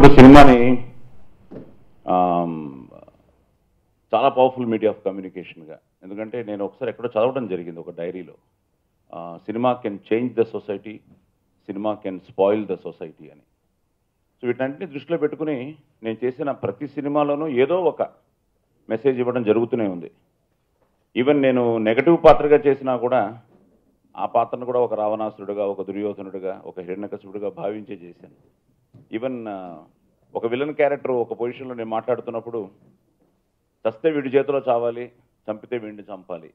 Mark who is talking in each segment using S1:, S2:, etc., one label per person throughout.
S1: ఇప్పుడు సినిమాని చాలా పవర్ఫుల్ మీడియా ఆఫ్ కమ్యూనికేషన్గా, ఎందుకంటే నేను ఒకసారి ఎక్కడో చదవడం జరిగింది ఒక డైరీలో, cinema can change the society, cinema can spoil the society అని. సో వీటన్నిటిని దృష్టిలో పెట్టుకుని నేను చేసిన ప్రతి సినిమాలోనూ ఏదో ఒక మెసేజ్ ఇవ్వడం జరుగుతూనే ఉంది. ఈవెన్ నేను నెగటివ్ పాత్రగా చేసినా కూడా ఆ పాత్రను కూడా ఒక రావణాసురుడుగా, ఒక దుర్యోధనుడిగా, ఒక హిరణ్యకశిపుడిగా భావించే చేశాను. ఈవెన్ ఒక విలన్ క్యారెక్టర్ ఒక పొజిషన్లో నేను మాట్లాడుతున్నప్పుడు చస్తే వీడి చేతిలో చావాలి, చంపితే వీడిని చంపాలి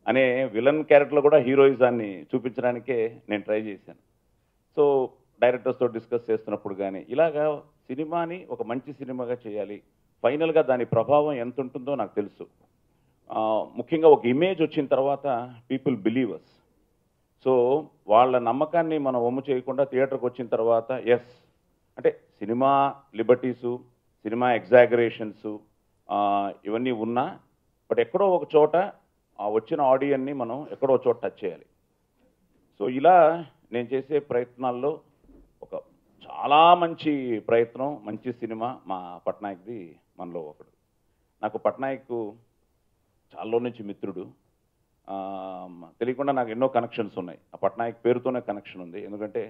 S1: అనే విలన్ క్యారెక్టర్లో కూడా హీరోయిజాన్ని చూపించడానికే నేను ట్రై చేశాను. సో డైరెక్టర్స్తో డిస్కస్ చేస్తున్నప్పుడు కానీ ఇలాగా సినిమాని ఒక మంచి సినిమాగా చేయాలి, ఫైనల్గా దాని ప్రభావం ఎంత ఉంటుందో నాకు తెలుసు. ముఖ్యంగా ఒక ఇమేజ్ వచ్చిన తర్వాత పీపుల్ బిలీవర్స్. సో వాళ్ళ నమ్మకాన్ని మనం వమ్ము చేయకుండా థియేటర్కి వచ్చిన తర్వాత ఎస్ అంటే సినిమా లిబర్టీసు, సినిమా ఎగ్జాగరేషన్స్ ఇవన్నీ ఉన్నా, బట్ ఎక్కడో ఒక చోట వచ్చిన ఆడియన్ని మనం ఎక్కడో ఒక చోట టచ్ చేయాలి. సో ఇలా నేను చేసే ప్రయత్నాల్లో ఒక చాలా మంచి ప్రయత్నం, మంచి సినిమా మా పట్నాయక్ది మనలో ఒకడు. నాకు పట్నాయక్ చాలా నుంచి మిత్రుడు, తెలియకుండా నాకు ఎన్నో కనెక్షన్స్ ఉన్నాయి. ఆ పట్నాయక్ పేరుతోనే కనెక్షన్ ఉంది, ఎందుకంటే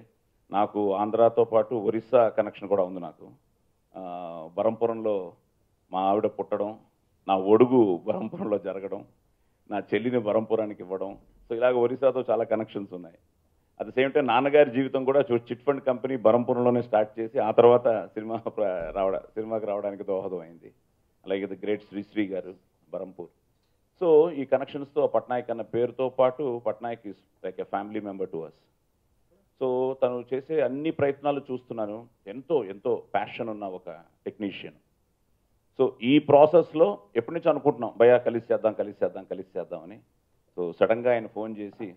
S1: నాకు ఆంధ్రాతో పాటు ఒరిస్సా కనెక్షన్ కూడా ఉంది. నాకు బరంపురంలో మా ఆవిడ పుట్టడం, నా ఒడుగు బరంపురంలో జరగడం, నా చెల్లిని బరంపురానికి ఇవ్వడం, సో ఇలాగ ఒరిస్సాతో చాలా కనెక్షన్స్ ఉన్నాయి. అట్ ద సేమ్ టైం నాన్నగారి జీవితం కూడా చిట్ ఫండ్ కంపెనీ బరంపురంలోనే స్టార్ట్ చేసి ఆ తర్వాత సినిమాకి రావడానికి దోహదం అయింది. అలాగే ది గ్రేట్ శ్రీశ్రీ గారు బరంపూర్. సో ఈ కనెక్షన్స్తో పట్నాయక్ అన్న పేరుతో పాటు Patnaik is like a family member to us. So తను చేసే అన్ని ప్రయత్నాలు చూస్తున్నాను, ఎంతో ఎంతో ప్యాషన్ ఉన్న ఒక టెక్నీషియన్. సో ఈ ప్రాసెస్లో ఎప్పటి నుంచి అనుకుంటున్నాం భయ్యా కలిసి చేద్దాం అని. సో సడన్గా ఆయన ఫోన్ చేసి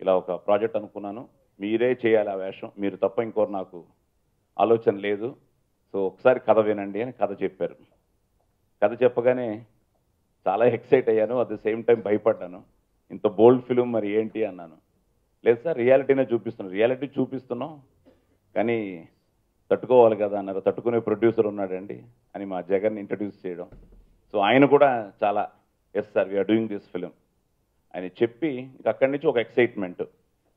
S1: ఇలా ఒక ప్రాజెక్ట్ అనుకున్నాను, మీరే చేయాలి ఆ వేషం, మీరు తప్ప ఇంకోరు నాకు ఆలోచన లేదు, సో ఒకసారి కథ వినండి అని కథ చెప్పారు. కథ చెప్పగానే చాలా ఎక్సైట్ అయ్యాను, అట్ ద సేమ్ టైం భయపడ్డాను. ఇంత బోల్డ్ ఫిలిం మరి ఏంటి అన్నాను. లేదు సార్ రియాలిటీనే చూపిస్తున్నాం. రియాలిటీ చూపిస్తున్నాం కానీ తట్టుకోవాలి కదా అన్నారు. తట్టుకునే ప్రొడ్యూసర్ ఉన్నాడండి అని మా జగన్ని ఇంట్రడ్యూస్ చేయడం. సో ఆయన కూడా చాలా yes sir we are doing this film అని చెప్పి ఇంక అక్కడి నుంచి ఒక ఎక్సైట్మెంట్.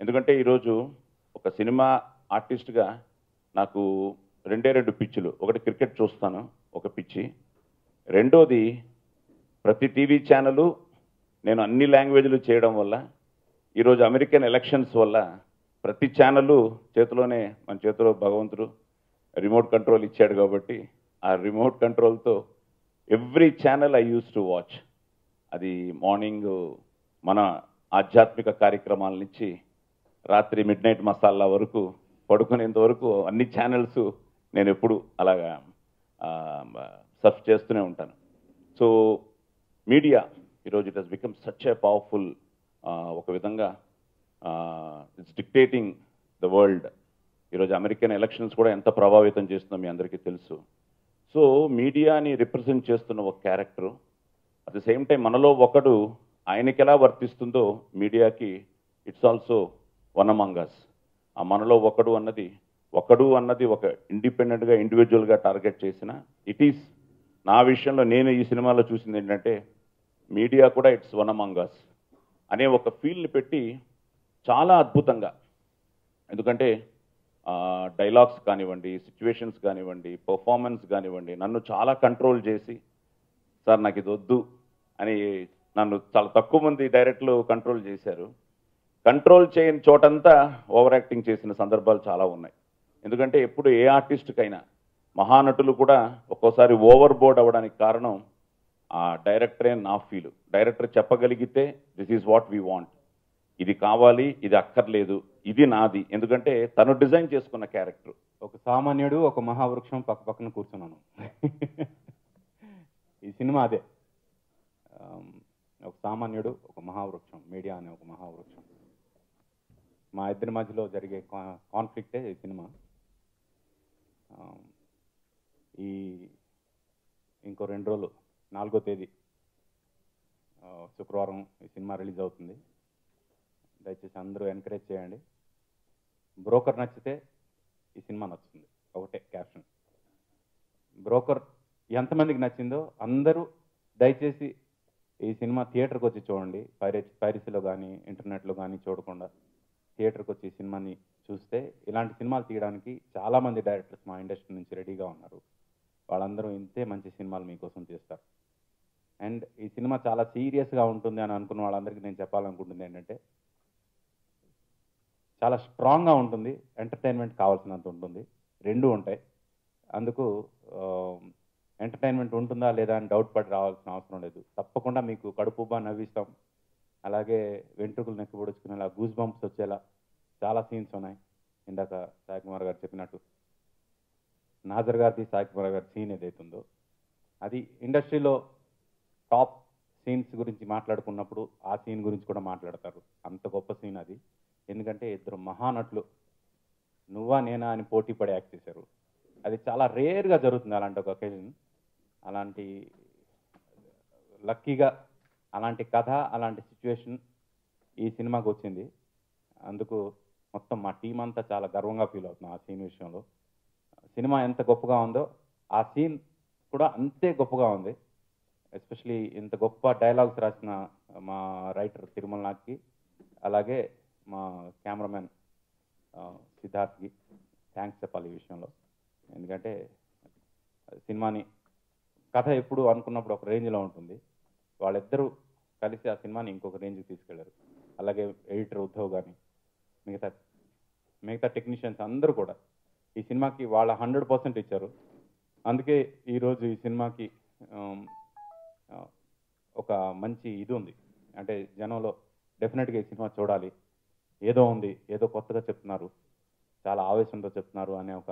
S1: ఎందుకంటే ఈరోజు ఒక సినిమా ఆర్టిస్ట్గా నాకు రెండు పిచ్చులు. ఒకటి క్రికెట్ చూస్తాను, ఒక పిచ్చి. రెండోది ప్రతి టీవీ ఛానలు నేను అన్ని లాంగ్వేజ్లు చేయడం వల్ల, ఈరోజు అమెరికన్ ఎలక్షన్స్ వల్ల ప్రతి ఛానలు చేతిలోనే, మన చేతిలో భగవంతుడు రిమోట్ కంట్రోల్ ఇచ్చాడు కాబట్టి ఆ రిమోట్ కంట్రోల్తో every channel I use to watch. అది మార్నింగ్ మన ఆధ్యాత్మిక కార్యక్రమాల నుంచి రాత్రి మిడ్ నైట్ మసాలా వరకు, పడుకునేంత వరకు అన్ని ఛానల్స్ నేను ఎప్పుడు అలాగా సర్ఫ్ చేస్తూనే ఉంటాను. సో మీడియా ఈరోజు it has become such a powerful, ఒక విధంగా ఇట్స్ డిక్టేటింగ్ ద వరల్డ్. ఈరోజు అమెరికన్ ఎలక్షన్స్ కూడా ఎంత ప్రభావితం చేస్తుందో మీ అందరికీ తెలుసు. సో మీడియాని రిప్రజెంట్ చేస్తున్న ఒక character, at the same time మనలో ఒకడు ఆయనకి ఎలా వర్తిస్తుందో మీడియాకి it's also one among us. ఆ మనలో ఒకడు అన్నది ఒక ఇండిపెండెంట్గా ఇండివిజువల్గా టార్గెట్ చేసిన ఇట్ ఈస్. నా విషయంలో నేను ఈ సినిమాలో చూసింది ఏంటంటే మీడియా కూడా ఇట్స్ వన్ అమంగ్ అస్ అనే ఒక ఫీల్ని పెట్టి చాలా అద్భుతంగా, ఎందుకంటే డైలాగ్స్ కానివ్వండి, సిచ్యువేషన్స్ కానివ్వండి, పర్ఫార్మెన్స్ కానివ్వండి, నన్ను చాలా కంట్రోల్ చేసి సార్ నాకు ఇది వద్దు అని నన్ను చాలా తక్కువ మంది డైరెక్టర్లు కంట్రోల్ చేశారు. కంట్రోల్ చేయని చోటంతా ఓవర్ యాక్టింగ్ చేసిన సందర్భాలు చాలా ఉన్నాయి. ఎందుకంటే ఎప్పుడు ఏ ఆర్టిస్ట్కైనా, మహానటులు కూడా ఒక్కోసారి ఓవర్ బోర్డ్ అవ్వడానికి కారణం ఆ డైరెక్టరే. నా ఫీలు డైరెక్టర్ చెప్పగలిగితే this is what we want, ఇది కావాలి, ఇది అక్కర్లేదు, ఇది నాది, ఎందుకంటే తను డిజైన్ చేసుకున్న క్యారెక్టర్.
S2: ఒక సామాన్యుడు, ఒక మహావృక్షం పక్క పక్కన కూర్చున్నాను. ఈ సినిమా అదే, ఒక సామాన్యుడు, ఒక మహావృక్షం, మీడియా అనే ఒక మహావృక్షం. మా ఇద్దరి మధ్యలో జరిగే కాన్ఫ్లిక్టే ఈ సినిమా. ఇంకో 2 రోజులు 4వ తేదీ శుక్రవారం ఈ సినిమా రిలీజ్ అవుతుంది. దయచేసి అందరూ ఎంకరేజ్ చేయండి. బ్రోకర్ నచ్చితే ఈ సినిమా నచ్చుతుంది, ఒకటే క్యాప్షన్. బ్రోకర్ ఎంతమందికి నచ్చిందో అందరూ దయచేసి ఈ సినిమా థియేటర్కి వచ్చి చూడండి. పైరసీలో కానీ ఇంటర్నెట్లో కానీ చూడకుండా థియేటర్కి వచ్చి ఈ సినిమాని చూస్తే ఇలాంటి సినిమాలు తీయడానికి చాలామంది డైరెక్టర్స్ మా ఇండస్ట్రీ నుంచి రెడీగా ఉన్నారు. వాళ్ళందరూ ఇంతే మంచి సినిమాలు మీకోసం చేస్తారు. అండ్ ఈ సినిమా చాలా సీరియస్గా ఉంటుంది అని అనుకున్న వాళ్ళందరికీ నేను చెప్పాలనుకుంటుంది ఏంటంటే, చాలా స్ట్రాంగ్గా ఉంటుంది, ఎంటర్టైన్మెంట్ కావాల్సినంత ఉంటుంది, రెండూ ఉంటాయి. అందుకు ఎంటర్టైన్మెంట్ ఉంటుందా లేదా అని డౌట్ పడి రావాల్సిన అవసరం లేదు. తప్పకుండా మీకు కడుపుబ్బా నవ్విస్తాం. అలాగే వెంట్రుకలు నెక్కి పొడుచుకునేలా గూస్ బంప్స్ వచ్చేలా చాలా సీన్స్ ఉన్నాయి. ఇందాక సాయి కుమార్ గారు చెప్పినట్టు నాజర్ గారిది సాయి కుమార్ గారి సీన్ ఏదైతుందో అది ఇండస్ట్రీలో టాప్ సీన్స్ గురించి మాట్లాడుకున్నప్పుడు ఆ సీన్ గురించి కూడా మాట్లాడతారు. అంత గొప్ప సీన్ అది. ఎందుకంటే ఇద్దరు మహానటులు నువ్వా నేనా అని పోటీ పడి యాక్ట్ చేశారు. అది చాలా రేర్గా జరుగుతుంది అలాంటి ఒక ఒకేజన్. అలాంటి లక్కీగా అలాంటి కథ అలాంటి సిచ్యువేషన్ ఈ సినిమాకి వచ్చింది. అందుకు మొత్తం మా టీం అంతా చాలా గర్వంగా ఫీల్ అవుతున్నాం ఆ సీన్ విషయంలో. సినిమా ఎంత గొప్పగా ఉందో ఆ సీన్ కూడా అంతే గొప్పగా ఉంది. ఎస్పెషలీ ఇంత గొప్ప డైలాగ్స్ రాసిన మా రైటర్ తిరుమలనాథ్కి, అలాగే మా కెమెరామెన్ సిద్ధార్థ్కి థ్యాంక్స్ చెప్పాలి ఈ విషయంలో. ఎందుకంటే సినిమాని కథ ఎప్పుడు అనుకున్నప్పుడు ఒక రేంజ్లో ఉంటుంది, వాళ్ళిద్దరూ కలిసి ఆ సినిమాని ఇంకొక రేంజ్కి తీసుకెళ్లారు. అలాగే ఎడిటర్ ఉద్ధవ్ కానీ మిగతా టెక్నీషియన్స్ అందరూ కూడా ఈ సినిమాకి వాళ్ళ 100% ఇచ్చారు. అందుకే ఈరోజు ఈ సినిమాకి ఒక మంచి ఇది ఉంది. అంటే జనంలో డెఫినెట్గా ఈ సినిమా చూడాలి, ఏదో ఉంది, ఏదో కొత్తగా చెప్తున్నారు, చాలా ఆవేశంతో చెప్తున్నారు అనే ఒక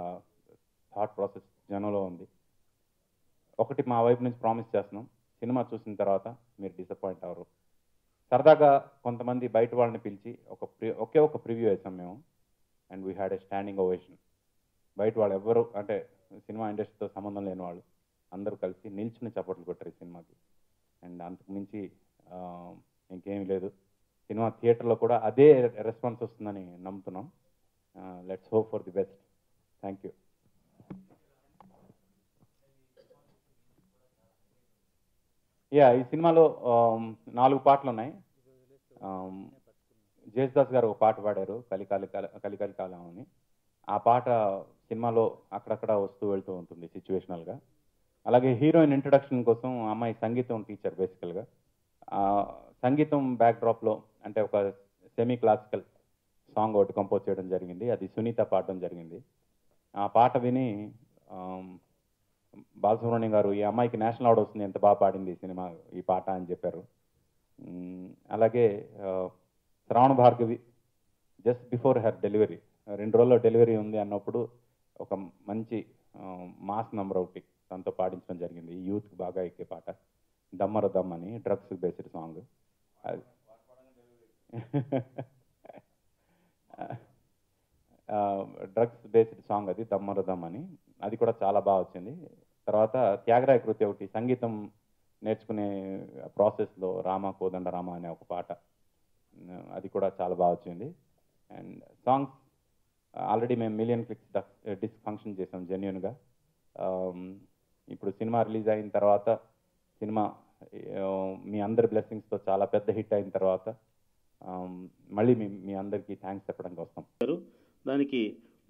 S2: థాట్ ప్రాసెస్ జనంలో ఉంది. ఒకటి మా వైపు నుంచి ప్రామిస్ చేస్తున్నాం, సినిమా చూసిన తర్వాత మీరు డిసప్పాయింట్ అవ్వరు. సరదాగా కొంతమంది బయట వాళ్ళని పిలిచి ఒకే ఒక ప్రివ్యూ వేసాం మేము. And we had a standing ovation. బయట వాళ్ళు ఎవ్వరు అంటే సినిమా ఇండస్ట్రీతో సంబంధం లేని వాళ్ళు అందరూ కలిసి నిల్చుని చప్పట్లు కొట్టారు ఈ సినిమాకి. అండ్ అంతకు మించి ఇంకేమీ లేదు. సినిమా థియేటర్లో కూడా అదే రెస్పాన్స్ వస్తుందని నమ్ముతున్నాం. Let's hope for the best. Thank you. ఈ సినిమాలో 4 పాటలు ఉన్నాయి. జేసుదాస్ గారు ఒక పాట పాడారు, కలికాలి కాలం అని. ఆ పాట సినిమాలో అక్కడక్కడ వస్తూ వెళ్తూ ఉంటుంది సిచ్యువేషనల్గా. అలాగే హీరోయిన్ ఇంట్రడక్షన్ కోసం అమ్మాయి సంగీతం టీచర్ బేసికల్గా. సంగీతం బ్యాక్డ్రాప్లో అంటే ఒక సెమీ క్లాసికల్ సాంగ్ ఒకటి కంపోజ్ చేయడం జరిగింది. అది సునీత పాడడం జరిగింది. ఆ పాట విని బాలసుబ్రహ్మణ్యం గారు ఈ అమ్మాయికి నేషనల్ అవార్డు వస్తుంది, ఎంత బాగా పాడింది ఈ సినిమా ఈ పాట అని చెప్పారు. అలాగే Sravana Bhargavi just before her delivery, 2 రోజుల్లో డెలివరీ ఉంది అన్నప్పుడు ఒక మంచి మాస్ నంబర్ ఒకటి తనతో పాడించడం జరిగింది. ఈ యూత్కి బాగా ఎక్కే పాట దమ్మర దమ్ అని, డ్రగ్స్ బేస్డ్ సాంగ్. అది డ్రగ్స్ బేస్డ్ సాంగ్, అది దమ్మర దమ్ అని. అది కూడా చాలా బాగా వచ్చింది. తర్వాత త్యాగరాయ కృతి ఒకటి సంగీతం నేర్చుకునే ప్రాసెస్లో రామ కోదండ రామ అనే ఒక పాట, అది కూడా చాలా బాగా వచ్చింది. అండ్ సాంగ్స్ ఆల్రెడీ మేము 1 million క్లిక్స్ డిస్క్ ఫంక్షన్ చేసాం జెన్యున్గా. ఇప్పుడు సినిమా రిలీజ్ అయిన తర్వాత సినిమా మీ అందరి బ్లెస్సింగ్స్తో చాలా పెద్ద హిట్ అయిన తర్వాత మళ్ళీ మీ అందరికీ థ్యాంక్స్ చెప్పడానికి వస్తాం.
S3: దానికి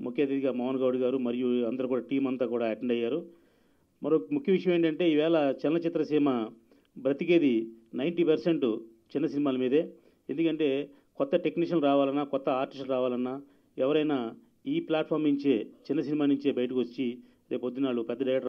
S3: ముఖ్య అతిథిగా మోహన్ గౌడ్ గారు మరియు అందరూ కూడా టీం అంతా కూడా అటెండ్ అయ్యారు. మరొక ముఖ్య విషయం ఏంటంటే ఈవేళ చలనచిత్ర సీమ బ్రతికేది 90% చిన్న సినిమాల మీదే. ఎందుకంటే కొత్త టెక్నీషియన్ రావాలన్నా, కొత్త ఆర్టిస్టులు రావాలన్నా, ఎవరైనా ఈ ప్లాట్ఫామ్ నుంచే చిన్న సినిమా నుంచే బయటకు వచ్చి రేపు పొద్దున పెద్ద డైరెక్టర్